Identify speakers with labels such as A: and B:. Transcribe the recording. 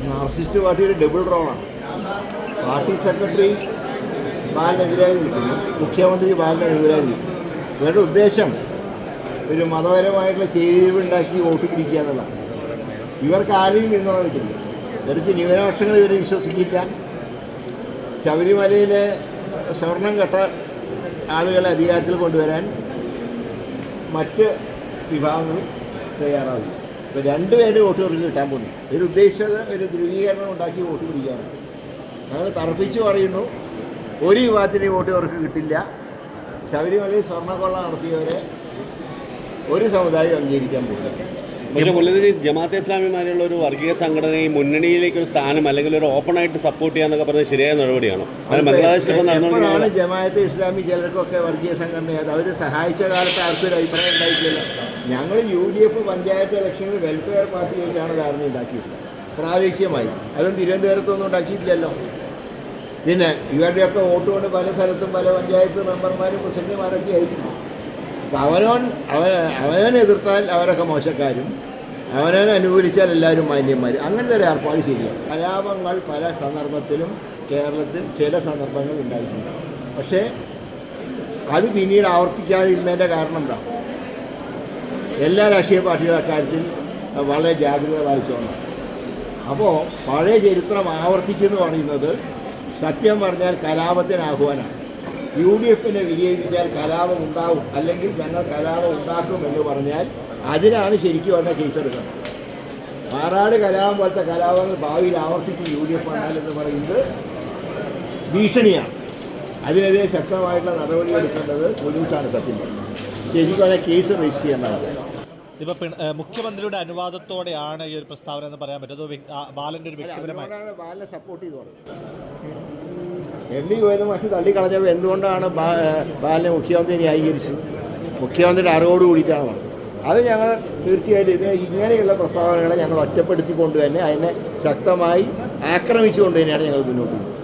A: Marxist പാർട്ടിയുടെ double റോളാണ്. Party secretary ബാലിനെതിരായി നിൽക്കുന്നു, മുഖ്യമന്ത്രി ബാലിനെതിരായി നിൽക്കുന്നു. ഇവരുടെ ഉദ്ദേശം ഒരു മതപരമായിട്ടുള്ള ചേരിവുണ്ടാക്കി വോട്ട് പിടിക്കുക എന്നുള്ളതാണ്. ഇവർക്ക് ആരെയും പിന്തുണ കിട്ടില്ല. ഇവർക്ക് ന്യൂനപക്ഷങ്ങൾ ഇവർ വിശ്വസിക്കില്ല. ശബരിമലയിലെ സ്വർണം കെട്ട ആളുകളെ അധികാരത്തിൽ കൊണ്ടുവരാൻ മറ്റ് വിഭാഗങ്ങൾ തയ്യാറാവില്ല. ഇപ്പോൾ രണ്ടുപേരുടെ വോട്ട് അവർക്ക് കിട്ടാൻ പോകുന്നു. ഇവർ ഉദ്ദേശിച്ചത് ഒരു ധ്രുവീകരണം ഉണ്ടാക്കി വോട്ട് പിടിക്കാനാണ്. ഞങ്ങൾ തർപ്പിച്ച് പറയുന്നു, ഒരു വിഭാഗത്തിൻ്റെ വോട്ട് അവർക്ക് കിട്ടില്ല. ശബരിമലയിൽ സ്വർണ്ണക്കൊള്ള നടത്തിയവരെ ഒരു സമുദായം അംഗീകരിക്കാൻ പോകില്ല.
B: പക്ഷേ മുല്ലനബി ജമാഅത്തെ ഇസ്ലാമിമാരുള്ള ഒരു വർഗീയ സംഘടന ഈ മുന്നണിയിലേക്ക് ഒരു സ്ഥാനം അല്ലെങ്കിൽ ഒരു ഓപ്പണായിട്ട് സപ്പോർട്ട് ചെയ്യാന്നൊക്കെ പറഞ്ഞത് ശരിയായ നടപടിയാണോ? അത്
A: ബംഗ്ലാദേശിലാണ് ജമാഅത്തെ ഇസ്ലാമി ചിലർക്കൊക്കെ വർഗീയ സംഘടനയാണ്. അവർ സഹായിച്ച കാലത്ത് ആർക്കും ഒരു അഭിപ്രായം ഉണ്ടായിട്ടില്ല. ഞങ്ങൾ UDF പഞ്ചായത്ത് ഇലക്ഷനിൽ വെൽഫെയർ പാർട്ടിയായിട്ടാണ് ധാരണ ഉണ്ടാക്കിയിട്ടുള്ളത്, പ്രാദേശികമായി. അതും തിരുവനന്തപുരത്തൊന്നും ഉണ്ടാക്കിയിട്ടില്ലല്ലോ. പിന്നെ ഇവരുടെയൊക്കെ വോട്ട് കൊണ്ട് പല സ്ഥലത്തും പല പഞ്ചായത്ത് മെമ്പർമാരും പ്രസിഡന്റുമാരൊക്കെ ആയിരിക്കും. അപ്പോൾ അവനവനെ എതിർത്താൽ അവരൊക്കെ മോശക്കാരും, അവനവനെ അനുകൂലിച്ചാൽ എല്ലാവരും മാന്യന്മാർ. അങ്ങനത്തെ ഒരു ഏർപ്പാട് ശരിയാണ്. കലാപങ്ങൾ പല സന്ദർഭത്തിലും കേരളത്തിൽ ചില സന്ദർഭങ്ങൾ ഉണ്ടായിട്ടുണ്ട്. പക്ഷേ അത് പിന്നീട് ആവർത്തിക്കാതിരുന്നതിൻ്റെ കാരണം എന്താ? എല്ലാ രാഷ്ട്രീയ പാർട്ടികളും അക്കാര്യത്തിൽ വളരെ ജാഗ്രത പാലിച്ചോണം. അപ്പോൾ പഴയ ചരിത്രം ആവർത്തിക്കുന്നു പറയുന്നത് സത്യം പറഞ്ഞാൽ കലാപത്തിന് ആഹ്വാനമാണ്. UDFനെ വിജയിപ്പിച്ചാൽ കലാപം ഉണ്ടാവും, അല്ലെങ്കിൽ ഞങ്ങൾ കലാപം ഉണ്ടാക്കും എന്ന് പറഞ്ഞാൽ അതിനാണ് ശരിക്കും പറഞ്ഞ കേസെടുക്കുന്നത്. മാറാട് കലാപം പോലത്തെ കലാപങ്ങൾ ഭാവിയിൽ ആവർത്തിച്ച് UDF വന്നാലെന്ന് പറയുന്നത് ഭീഷണിയാണ്. അതിനെതിരെ ശക്തമായിട്ടുള്ള നടപടിയെടുക്കേണ്ടത് പോലീസാണ്. സത്യം ശരിക്കും പറഞ്ഞാൽ കേസ് രജിസ്റ്റർ ചെയ്യേണ്ടതാണ്.
C: ഇപ്പോൾ മുഖ്യമന്ത്രിയുടെ അനുവാദത്തോടെയാണ് ഈ ഒരു പ്രസ്താവന എന്ന് പറയാൻ പറ്റും. ബാലൻ്റെ ഒരു വ്യക്തിപരമായ
A: ബാലനെ സപ്പോർട്ട് ചെയ്തു MV ഗോവിന്ദൻ മാഷ് തള്ളിക്കളഞ്ഞപ്പോൾ എന്തുകൊണ്ടാണ് ബാലനെ മുഖ്യമന്ത്രി ന്യായീകരിച്ചത്? മുഖ്യമന്ത്രിയുടെ അറിവോട് കൂടിയിട്ടാണ് പറഞ്ഞത്. അത് ഞങ്ങൾ തീർച്ചയായിട്ടും ഇങ്ങനെയുള്ള പ്രസ്താവനകളെ ഞങ്ങൾ ഒറ്റപ്പെടുത്തിക്കൊണ്ട് തന്നെ അതിനെ ശക്തമായി ആക്രമിച്ചുകൊണ്ട് തന്നെയാണ് ഞങ്ങൾ മുന്നോട്ട് പോകുന്നത്.